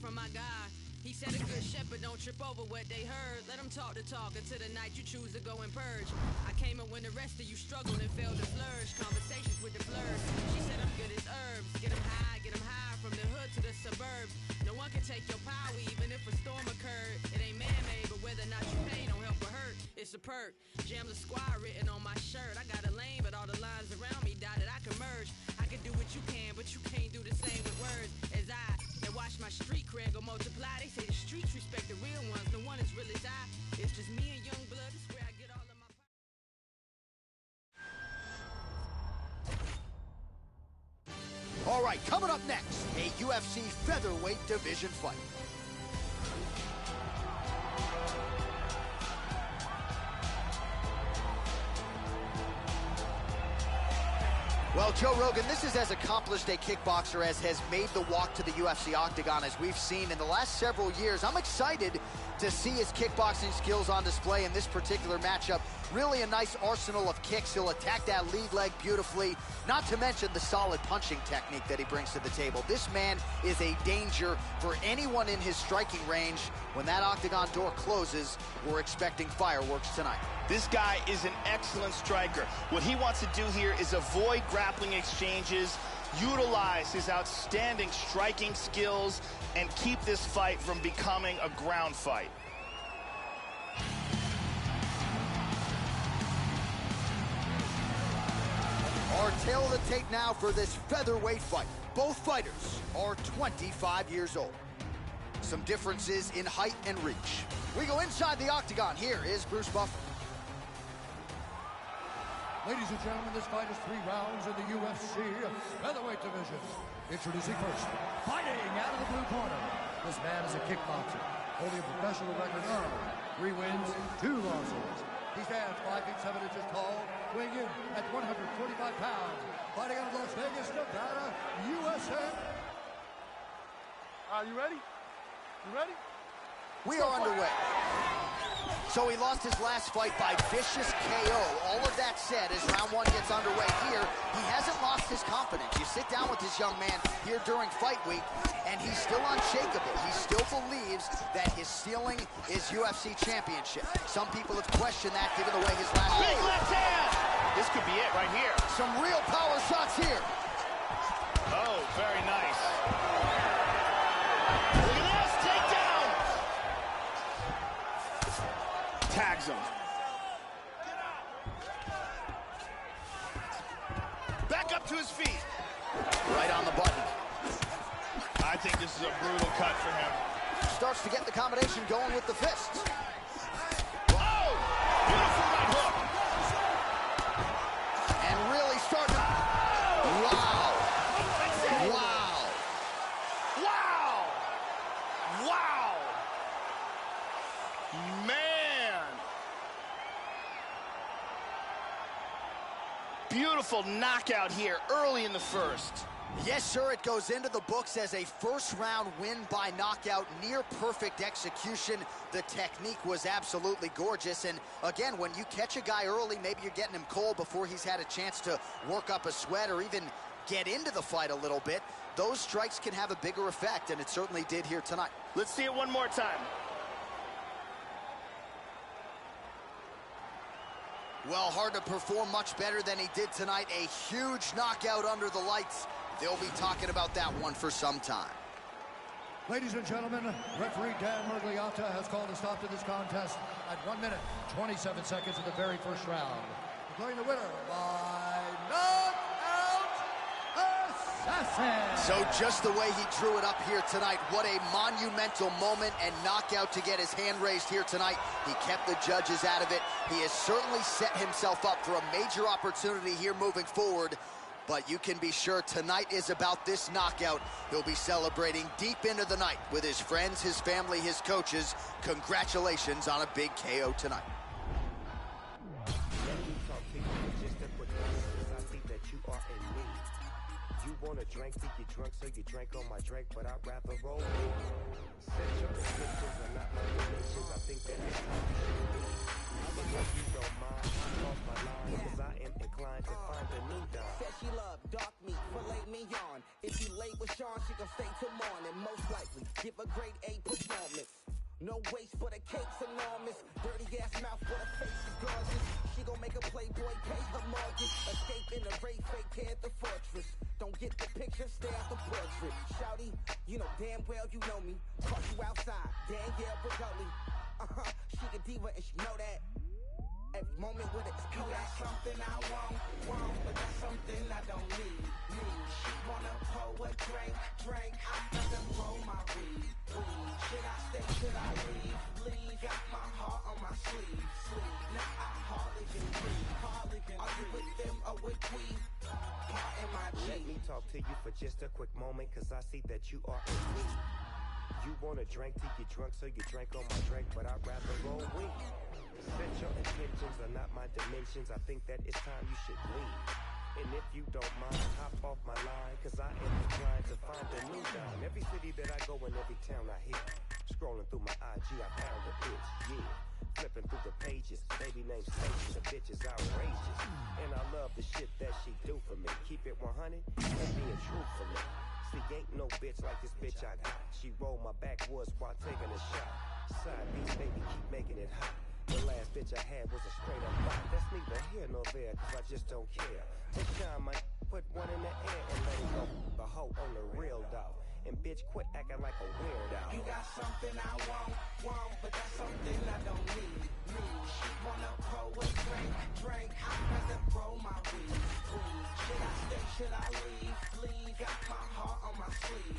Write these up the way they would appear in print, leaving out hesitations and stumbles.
from my guy. He said a good shepherd don't trip over what they heard. Let them talk the talk until the night you choose to go and purge. I came up when the rest of you struggled and failed to flourish. Conversations with the blurs. She said I'm good as herbs. Get them high from the hood to the suburbs. No one can take your power even if a storm occurred. It ain't man-made, but whether or not you pay don't help or hurt. It's a perk. Jam the squad written on my shirt. I got a lane, but all the lines around me dotted. I can merge. I can do what you can, but you can't do the same with words as I. That watch my street cred go multiply. They say the streets respect the real ones. No one as real as I. It's just me and young blood. It's where I get all of my. All right, coming up next, a UFC featherweight division fight. Well, Joe Rogan, this is as accomplished a kickboxer as has made the walk to the UFC octagon as we've seen in the last several years. I'm excited to see his kickboxing skills on display in this particular matchup. Really a nice arsenal of kicks. He'll attack that lead leg beautifully, not to mention the solid punching technique that he brings to the table. This man is a danger for anyone in his striking range. When that octagon door closes, we're expecting fireworks tonight. This guy is an excellent striker. What he wants to do here is avoid grappling exchanges, utilize his outstanding striking skills, and keep this fight from becoming a ground fight. Our tale of the tape now for this featherweight fight. Both fighters are 25 years old. Some differences in height and reach. We go inside the octagon. Here is Bruce Buffer. Ladies and gentlemen, this fight is 3 rounds in the UFC featherweight division. Introducing first, fighting out of the blue corner. This man is a kickboxer, holding a professional record of 3 wins, 2 losses. He stands 5 feet 7 inches tall, weighing in at 145 pounds. Fighting out of Las Vegas, Nevada, USA. Are you ready? You ready? We are underway. So he lost his last fight by vicious KO. All of that said, as round 1 gets underway here, he hasn't lost his confidence. You sit down with this young man here during fight week, and he's still unshakable. He still believes that his ceiling is UFC championship. Some people have questioned that given the way his last Big left hand! This could be it right here. Some real power shots here. Oh, very nice. Look at this, takedown! Tags him. Back up to his feet. Right on the button. I think this is a brutal cut for him. Starts to get the combination going with the fists. Oh! Beautiful right hook. And really starting to... Wow. Wow. Wow! Wow! Man! Beautiful knockout here early in the first. Yes, sir, it goes into the books as a first-round win by knockout, near-perfect execution. The technique was absolutely gorgeous, and again, when you catch a guy early, maybe you're getting him cold before he's had a chance to work up a sweat or even get into the fight a little bit. Those strikes can have a bigger effect, and it certainly did here tonight. Let's see it one more time. Well, hard to perform much better than he did tonight. A huge knockout under the lights. They'll be talking about that one for some time. Ladies and gentlemen, referee Dan Mergliotta has called a stop to this contest at 1 minute, 27 seconds of the very first round. Declaring the winner by knockout assassin. So just the way he drew it up here tonight, what a monumental moment and knockout to get his hand raised here tonight. He kept the judges out of it. He has certainly set himself up for a major opportunity here moving forward. But you can be sure tonight is about this knockout. He'll be celebrating deep into the night with his friends, his family, his coaches. Congratulations on a big KO tonight. You want a drink, think you drunk, so you drank on my drink, but I'd rather roll. Set your restrictions are not my conditions. I think that it's time you don't mind, cross my line, because I am inclined to find a new dime. Said she loved dark meat, filet mignon. If you late with Sean, she gon' stay till morning, most likely. give a grade A performance. No waist, but a cake's enormous. Dirty ass mouth, but her face is gorgeous. She gon' make a playboy pay her mortgage. Escape in a race, fake head the fortress. Don't get the picture, stare at the portrait. Shouty, you know damn well you know me. Caught you outside, Danielle Bregoli. She a diva and she know that. Every moment with it, you got something I want, but that's something I don't need. She wanna pour a drink, I'd rather roll my weed. Should I stay, should I leave? Got my heart on my sleeve. Now I hardly can breathe. Are you with them or with we? Let me talk to you for just a quick moment, cause I see that you are in me. You want a drink till you drunk, so you drink on my drink, but I'd rather roll weed. Set your intentions are not my dimensions. I think that it's time you should leave. And if you don't mind, hop off my line, cause I am trying to find a new dime. Every city that I go in, every town I hit. Scrolling through my IG, I found a bitch, yeah. Flipping through the pages, baby named Stacey, the bitch is outrageous. And I love the shit that she do for me. Keep it 100 and being truthfully. See, ain't no bitch like this bitch I got. She rolled my backwoods while taking a shot. Side beats, baby, keep making it hot. The last bitch I had was a straight up bop. That's neither here nor there, cause I just don't care. To shine my put one in the air and let it go. The hoe on the real dog. And bitch, quit acting like a weirdo. You got something I want, but that's something I don't need. She wanna pour a drink, I'd rather roll my weed. Should I stay, should I leave? Got my heart on my sleeve.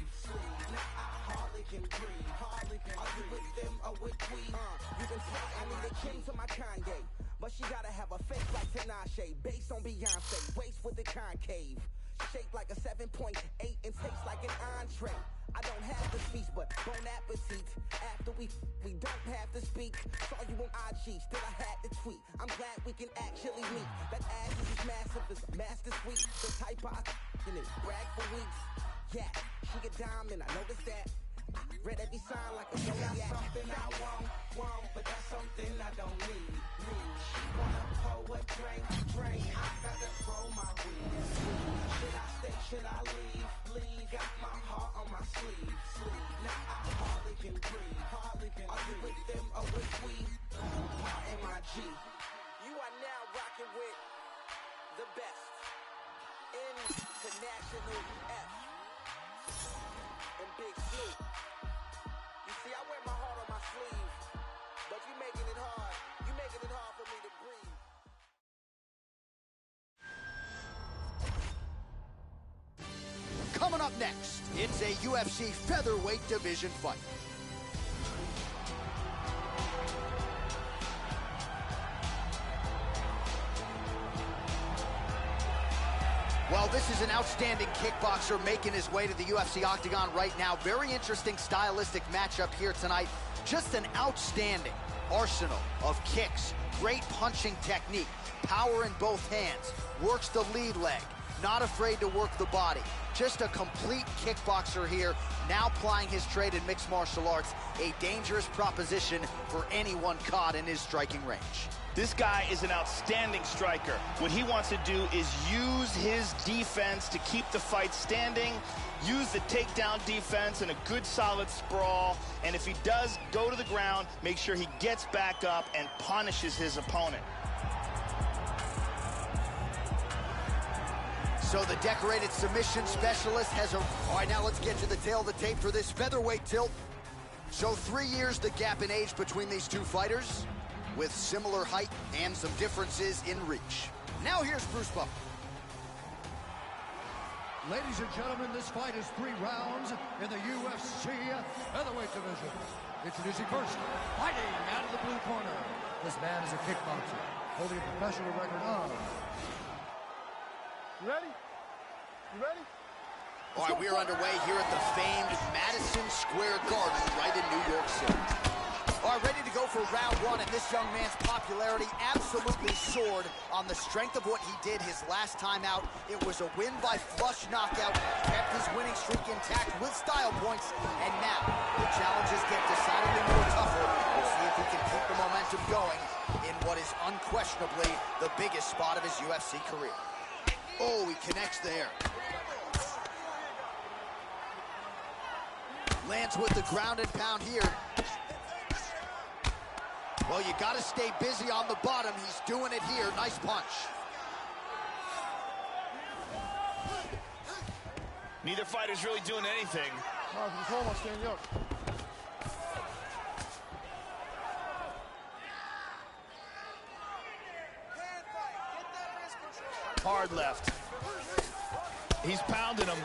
Now I hardly can breathe. Are you with them or with we? You can say I need a Kim to my Kanye, but she gotta have a face like Tinashe. Based on Beyonce, waist with the concave. Shaped like a 7.8 and tastes like an entree. I don't have the speech, but bon appetit. After we don't have to speak. Saw you on IG, still I had to tweet. I'm glad we can actually meet. That ass is as massive as master sweet. The type I in it, brag for weeks. Yeah, she get diamond, I noticed that. I read every sign like a zodiac. Got something I want, but that's something I don't need. She wanna pour a drink, I'd rather roll my weed. Should I stay, should I leave? Got my heart on my sleeve. Now I hardly can breathe. Are you with them or with we? M.I.G. You are now rocking with the best international F and Big Snoop. You see, I wear my heart on my sleeve, but you making it hard. You making it hard for me to breathe. Coming up next, it's a UFC featherweight division fight. Well, this is an outstanding kickboxer making his way to the UFC octagon right now. Very interesting stylistic matchup here tonight. Just an outstanding arsenal of kicks, great punching technique, power in both hands, works the lead leg, not afraid to work the body. Just a complete kickboxer here, now plying his trade in mixed martial arts, a dangerous proposition for anyone caught in his striking range. This guy is an outstanding striker. What he wants to do is use his defense to keep the fight standing, use the takedown defense and a good solid sprawl, and if he does go to the ground, make sure he gets back up and punishes his opponent. So the decorated submission specialist has a... All right, now let's get to the tail of the tape for this featherweight tilt. So 3 years the gap in age between these two fighters, with similar height and some differences in reach. Now here's Bruce Buffer. Ladies and gentlemen, this fight is 3 rounds in the UFC featherweight division. Introducing first, fighting out of the blue corner. This man is a kickboxer, holding a professional record of... You ready? You ready? All right, we are underway here at the famed Madison Square Garden right in New York City. All right, ready to go for round one, and this young man's popularity absolutely soared on the strength of what he did his last time out. It was a win by flush knockout, kept his winning streak intact with style points, and now the challenges get decidedly more tougher. We'll see if he can keep the momentum going in what is unquestionably the biggest spot of his UFC career. Oh, he connects there. Lands with the ground and pound here. Well, you got to stay busy on the bottom. He's doing it here. Nice punch. Neither fighter's really doing anything. Hard left. He's pounding him.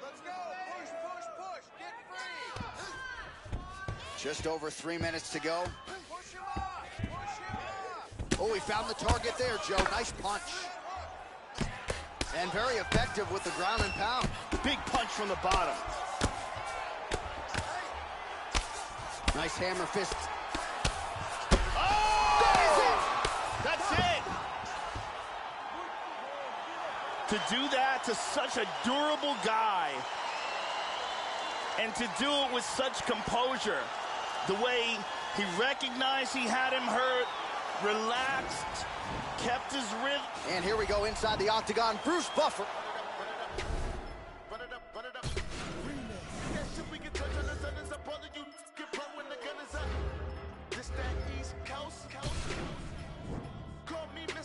Let's go. Push, push, push. Get free. Just over 3 minutes to go. Push him off. Push him off. Oh, he found the target there, Joe. Nice punch. And very effective with the ground and pound. Big punch from the bottom. Nice hammer fist. That's it! To do that to such a durable guy, and to do it with such composure, the way he recognized he had him hurt, relaxed, kept his rhythm. And here we go inside the octagon. Bruce Buffer.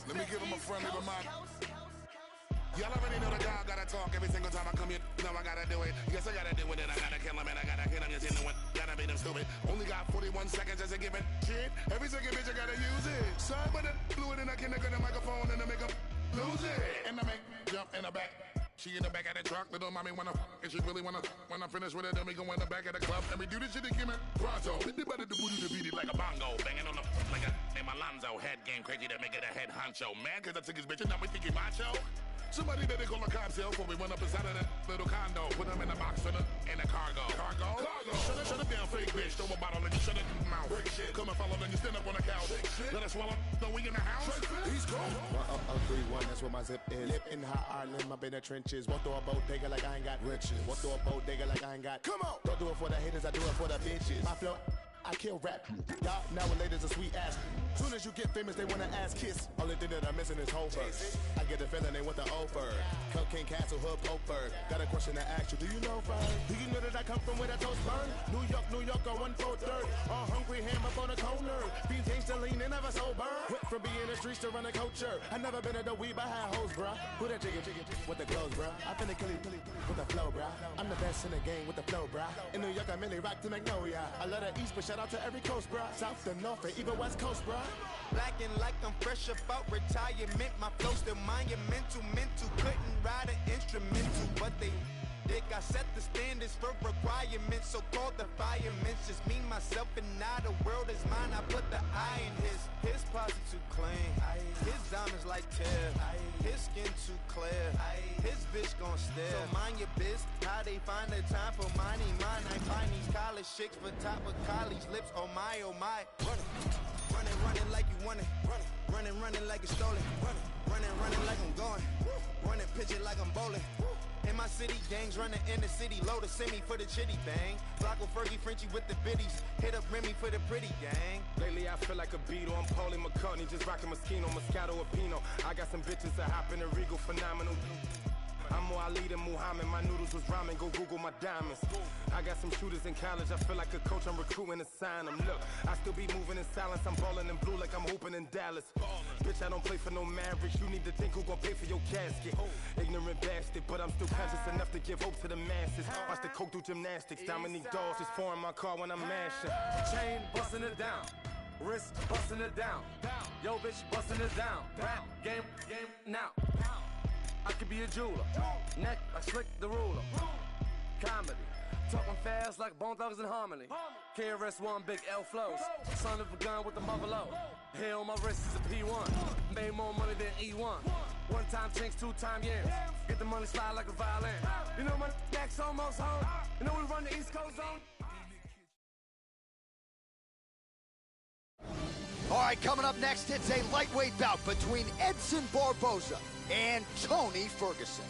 Let me give him a friendly reminder. Y'all already know the guy gotta talk every single time I come here. Now I gotta do it. Yes, I gotta do it. And I gotta kill him. And I gotta hit him. Just in the one. Gotta beat him stupid. Only got 41 seconds just to give it shit. Every second bitch I gotta use it. Sorry, but I blew it and I can't get the microphone and I make him lose it. And I make jump in the back. She in the back of the truck, little mommy wanna and she really wanna. When I finish with it, then we go in the back of the club and we do this shit again, pronto. Hit the body to booty to beat it like a bongo, banging on the like a name Alonzo. Head game crazy to make it a head honcho. Man, cause I took his bitch and now we think he macho. Somebody better call a cops here before we run up inside of that little condo. Put them in the box in the cargo. Cargo? Shut it down, fake bitch. Throw a bottle and you shut it mouth. Come and follow, then you stand up on the couch. Let us swallow. No, we in the house. He's cool. 1 up, 3-1, that's where my zip is. Lip in hot Ireland, I've been in the trenches. Walk through a bodega like I ain't got riches. Walk through a bodega like I ain't got. Come on! Don't do it for the haters, I do it for the bitches. My flow, I kill rap. Y'all nowadays a sweet ass. Soon as you get famous, they wanna ass kiss. Only thing that I'm missing is whole verse. I get the feeling they want the over. Cocaine Castle, Hood, Poper. Got a question to ask you, do you know Fern? Do you know that I come from where the toast burn? New York, on 1/4. All hungry, ham up on the corner. Being changed to lean and never sober. Went from being in the streets to running culture. I never been at the weed, but I had hoes, bruh. Who that jiggy with the clothes, bruh? I finna kill it with the flow, bruh. I'm the best in the game with the flow, bruh. In New York, I mainly rock to Magnolia. I love the East, but shout out to every coast, bruh. South to North, and even West Coast, bruh. Blacking like I'm fresh about retirement. My flow still monumental, mental. Couldn't ride an instrumental, but they dick. I set the standards for requirements, so called the firemen. Just me, myself, and now the world is mine. I put the I in his posse too clean. His diamonds like tear. His skin too clear. His bitch gon' stare. So mind your biz. How they find the time for mine? I find these college chicks for top of college lips. Oh my, oh my. Running like you want it. Running like it's stolen. Running like I'm going. Running pitching like I'm bowling. In my city, gangs running in the city. Load a semi for the chitty bang. Flocko, Fergie, Frenchie with the biddies. Hit up Remy for the pretty gang. Lately I feel like a Beatle. I'm Paulie McCartney, just rocking Moschino, Moscato, or Pinot. I got some bitches that hop in the Regal, phenomenal. I'm more Ali than Muhammad. My noodles was ramen. Go Google my diamonds. I got some shooters in college. I feel like a coach. I'm recruiting to sign them. Look, I still be moving in silence. I'm balling in blue like I'm hooping in Dallas. Bitch, I don't play for no Mavericks. You need to think who gon' pay for your casket. Ignorant bastard, but I'm still conscious enough to give hope to the masses. Watch the coke do gymnastics. Dominique Dawes is pouring my car when I'm mashing. Chain busting it down. Wrist busting it down. Yo, bitch busting it down. Rap game now. I could be a jeweler. Neck, I slick the ruler. Comedy. Talking fast like Bone Thugs in Harmony. KRS-One, big L flows. Son of a gun with the mother low. Hair on my wrist is a P1. Made more money than E1. One time chinks, 2 time yams. Get the money slide like a violin. You know my neck's almost home. You know we run the East Coast zone. All right, coming up next, it's a lightweight bout between Edson Barboza and Tony Ferguson.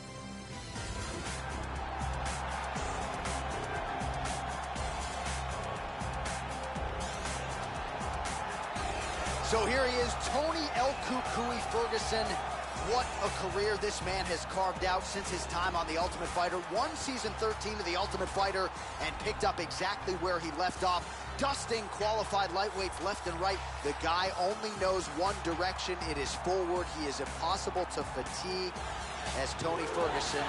So here he is, Tony El Cucuy Ferguson, what a career this man has carved out since his time on The Ultimate Fighter. Won Season 13 of The Ultimate Fighter and picked up exactly where he left off, dusting qualified lightweights left and right. The guy only knows one direction. It is forward. He is impossible to fatigue as Tony Ferguson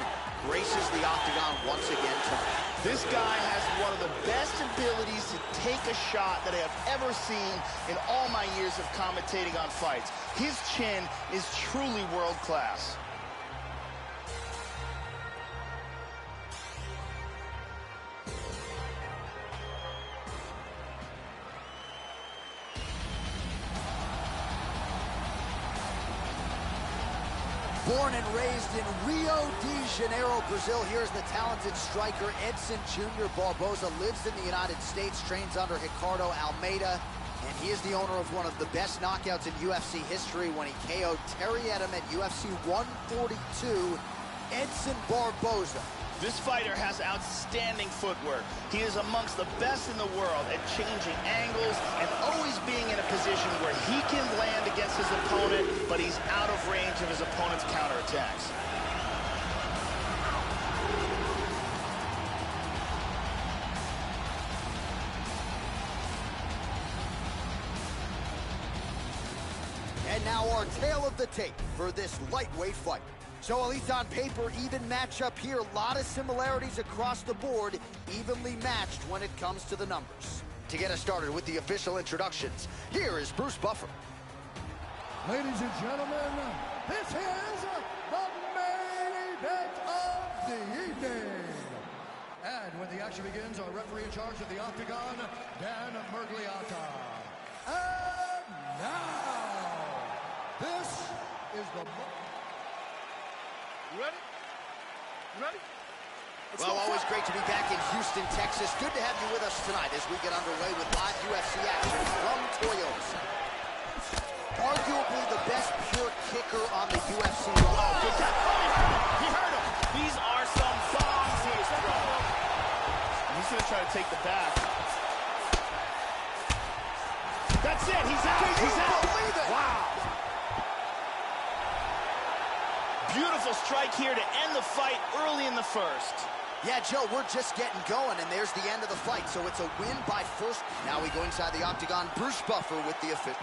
graces the octagon once again tonight. This guy has one of the best abilities to take a shot that I have ever seen in all my years of commentating on fights. His chin is truly world class. Born and raised in Rio de Janeiro, Brazil, here's the talented striker Edson Jr. Barboza. Lives in the United States, trains under Ricardo Almeida, and he is the owner of one of the best knockouts in UFC history when he KO'd Terry Edom at UFC 142. Edson Barboza. This fighter has outstanding footwork. He is amongst the best in the world at changing angles and always being in a position where he can land against his opponent, but he's out of range of his opponent's counterattacks. And now our tale of the tape for this lightweight fight. So at least on paper, even matchup here. A lot of similarities across the board, evenly matched when it comes to the numbers. To get us started with the official introductions, here is Bruce Buffer. Ladies and gentlemen, this is the main event of the evening. And when the action begins, our referee in charge of the octagon, Dan Murgliata. And now, this is the... You ready? You ready? Well, always great to be back in Houston, Texas. Good to have you with us tonight as we get underway with live UFC action from Toyota. Arguably the best pure kicker on the UFC roster. Oh, good God. He heard him. These are some bombs he is throwing. He's going to try to take the back. That's it. He's out. He's out. Wow. Beautiful strike here to end the fight early in the first. Yeah, Joe, we're just getting going, and there's the end of the fight. So it's a win by first. Now we go inside the octagon. Bruce Buffer with the official.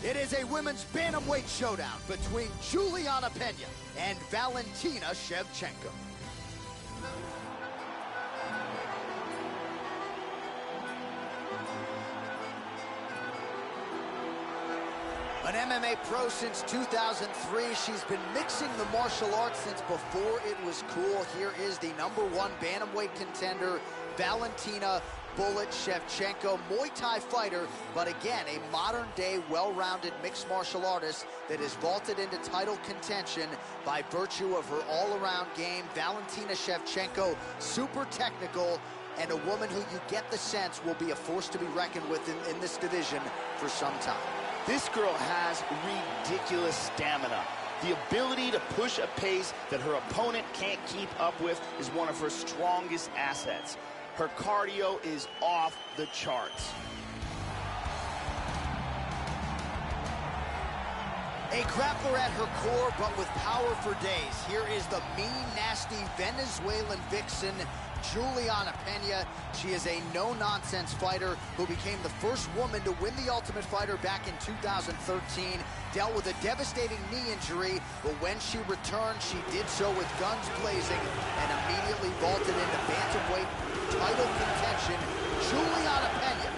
It is a women's bantamweight showdown between Juliana Pena and Valentina Shevchenko. An MMA pro since 2003, she's been mixing the martial arts since before it was cool. Here is the #1 bantamweight contender, Valentina Bullet Shevchenko, Muay Thai fighter, but again, a modern-day, well-rounded mixed martial artist that is vaulted into title contention by virtue of her all-around game. Valentina Shevchenko, super technical, and a woman who you get the sense will be a force to be reckoned with in this division for some time. This girl has ridiculous stamina. The ability to push a pace that her opponent can't keep up with is one of her strongest assets. Her cardio is off the charts. A grappler at her core, but with power for days. Here is the mean, nasty Venezuelan vixen, Juliana Pena. She is a no-nonsense fighter who became the first woman to win the Ultimate Fighter back in 2013. Dealt with a devastating knee injury, but when she returned, she did so with guns blazing and immediately vaulted into bantamweight title contention. Juliana Pena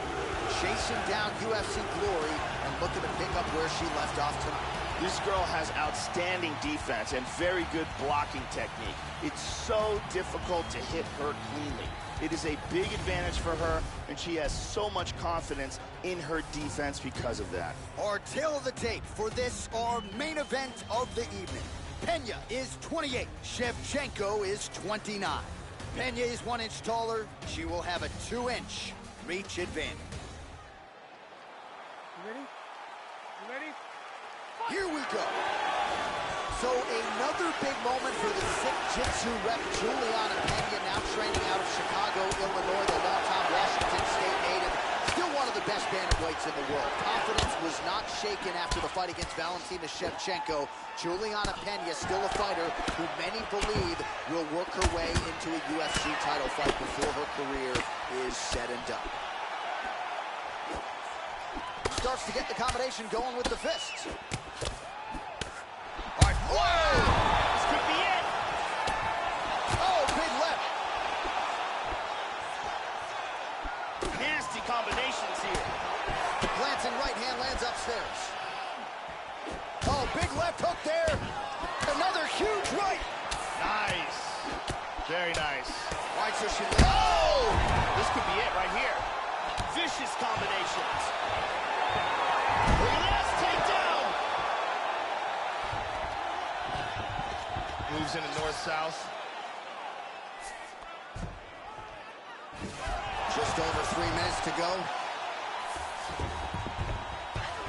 chasing down UFC glory and looking to pick up where she left off tonight. This girl has outstanding defense and very good blocking technique. It's so difficult to hit her cleanly. It is a big advantage for her, and she has so much confidence in her defense because of that. Our tail of the tape for this, our main event of the evening. Pena is 28, Shevchenko is 29. Pena is 1 inch taller. She will have a 2-inch reach advantage. You ready? You ready? Here we go. So another big moment for the sick jitsu rep Juliana Pena, now training out of Chicago, Illinois, the longtime Washington State native. Still one of the best bantamweights in the world. Confidence was not shaken after the fight against Valentina Shevchenko. Juliana Pena, still a fighter who many believe will work her way into a UFC title fight before her career is said and done. Starts to get the combination going with the fists. All right, whoa! This could be it! Oh, big left. Nasty combinations here. Glancing right hand lands upstairs. Oh, big left hook there. Another huge right. Nice. Very nice. All right, so she... Oh! This could be it right here. Vicious combinations. Last takedown. Moves into north-south. Just over 3 minutes to go.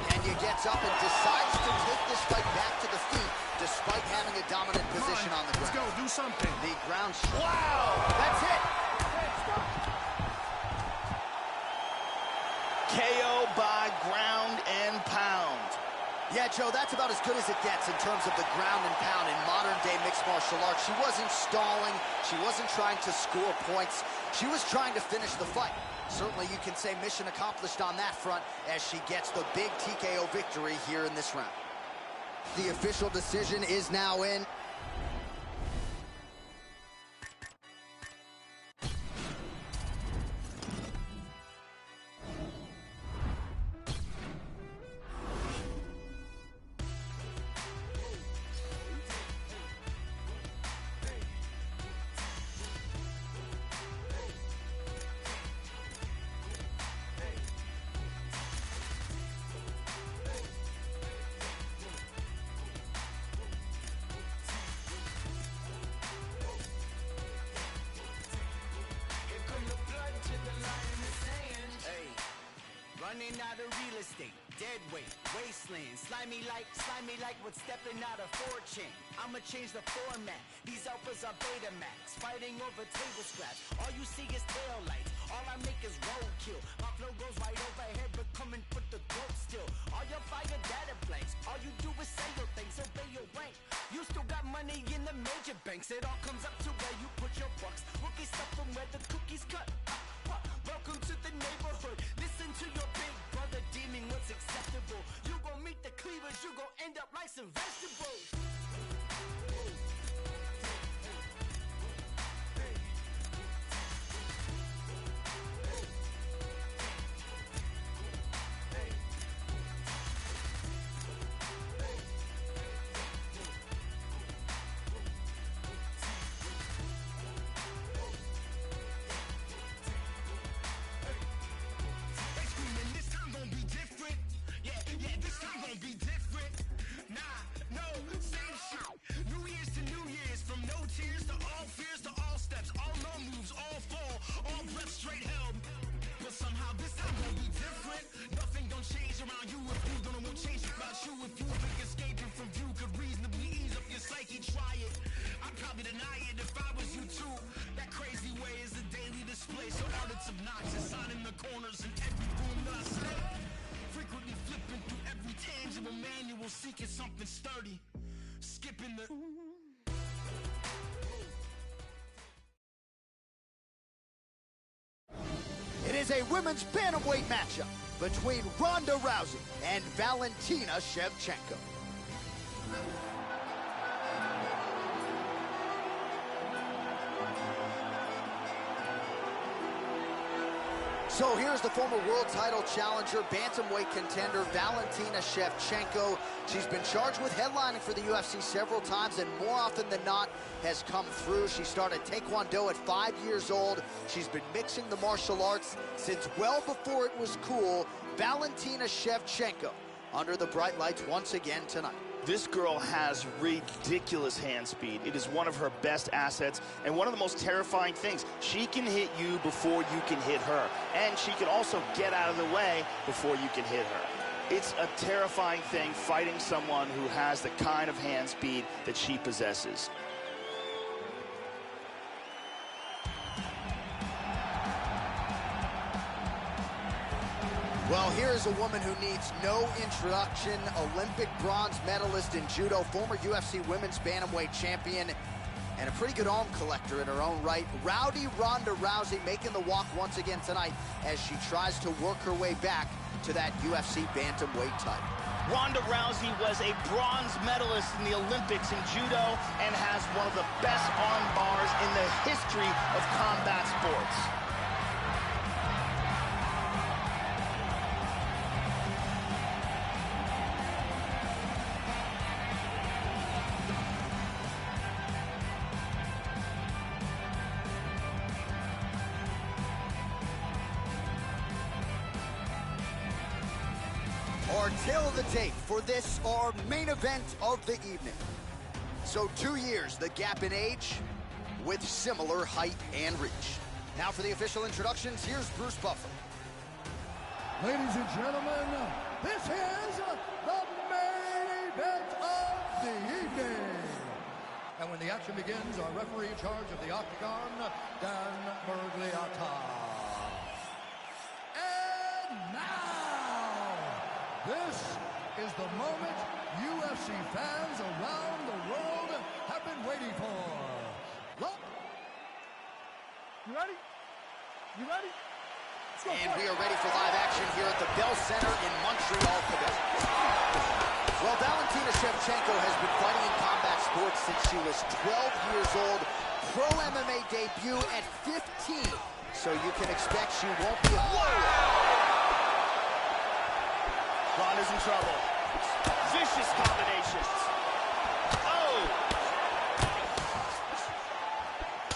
Pena gets up and decides to take this fight back to the feet, despite having a dominant position on the ground. Let's go, do something. The ground strike. Wow! That's it. KO by ground and pound. Yeah, Joe, that's about as good as it gets in terms of the ground and pound in modern-day mixed martial arts. She wasn't stalling. She wasn't trying to score points. She was trying to finish the fight. Certainly, you can say mission accomplished on that front as she gets the big TKO victory here in this round. The official decision is now in. Running out of real estate, dead weight, wasteland, slimy like what's stepping out of 4chan. I'ma change the format, these alphas are Betamax, fighting over table scraps, all you see is tail lights, all I make is roadkill, my flow goes right overhead but come and put the throat still, all your fire data blanks, all you do is say your things, obey your rank, you still got money in the major banks, it all comes up to where you put your bucks, rookie stuff from where the cookies cut. Welcome to the neighborhood. Listen to your big brother deeming what's acceptable. You gon' meet the cleavers, you gon' end up like some vegetables. manual, seeking something sturdy. Skipping the... It is a women's bantamweight matchup between Ronda Rousey and Valentina Shevchenko. So here's the former world title challenger, bantamweight contender, Valentina Shevchenko. She's been charged with headlining for the UFC several times, and more often than not has come through. She started Taekwondo at 5 years old. She's been mixing the martial arts since well before it was cool. Valentina Shevchenko under the bright lights once again tonight. This girl has ridiculous hand speed. It is one of her best assets, and one of the most terrifying things. She can hit you before you can hit her, and she can also get out of the way before you can hit her. It's a terrifying thing fighting someone who has the kind of hand speed that she possesses. Well, here is a woman who needs no introduction. Olympic bronze medalist in judo, former UFC women's bantamweight champion, and a pretty good arm collector in her own right. Rowdy Ronda Rousey making the walk once again tonight as she tries to work her way back to that UFC bantamweight title. Ronda Rousey was a bronze medalist in the Olympics in judo and has one of the best arm bars in the history of combat sports. Our tail of the tape for this, our main event of the evening. So 2 years, the gap in age, with similar height and reach. Now for the official introductions, here's Bruce Buffer. Ladies and gentlemen, this is the main event of the evening. And when the action begins, our referee in charge of the Octagon, Dan Miragliotta. And now, this is the moment UFC fans around the world have been waiting for. Look. You ready? You ready? And we are ready for live action here at the Bell Center in Montreal, Quebec. Well, Valentina Shevchenko has been fighting in combat sports since she was 12 years old. Pro MMA debut at 15. So you can expect she won't be... Ronda's in trouble. Vicious combinations.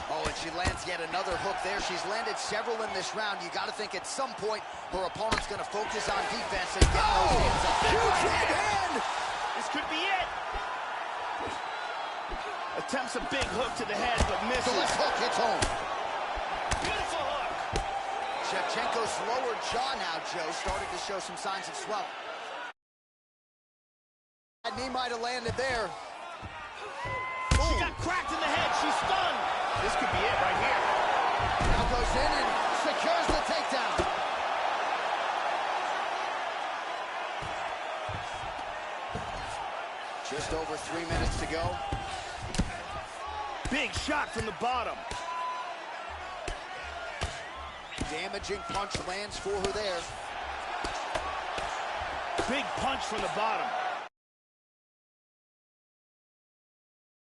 Oh, and she lands yet another hook there. She's landed several in this round. You got to think at some point her opponent's going to focus on defense and get those hands up. Huge right hand! This could be it. Attempts a big hook to the head, but misses. The left hook hits home. Beautiful hook. Shevchenko's lower jaw now, Joe, started to show some signs of swelling. That knee might have landed there. She got cracked in the head. She's stunned. This could be it right here. Now goes in and secures the takedown. Just over 3 minutes to go. Big shot from the bottom. Damaging punch lands for her there. Big punch from the bottom.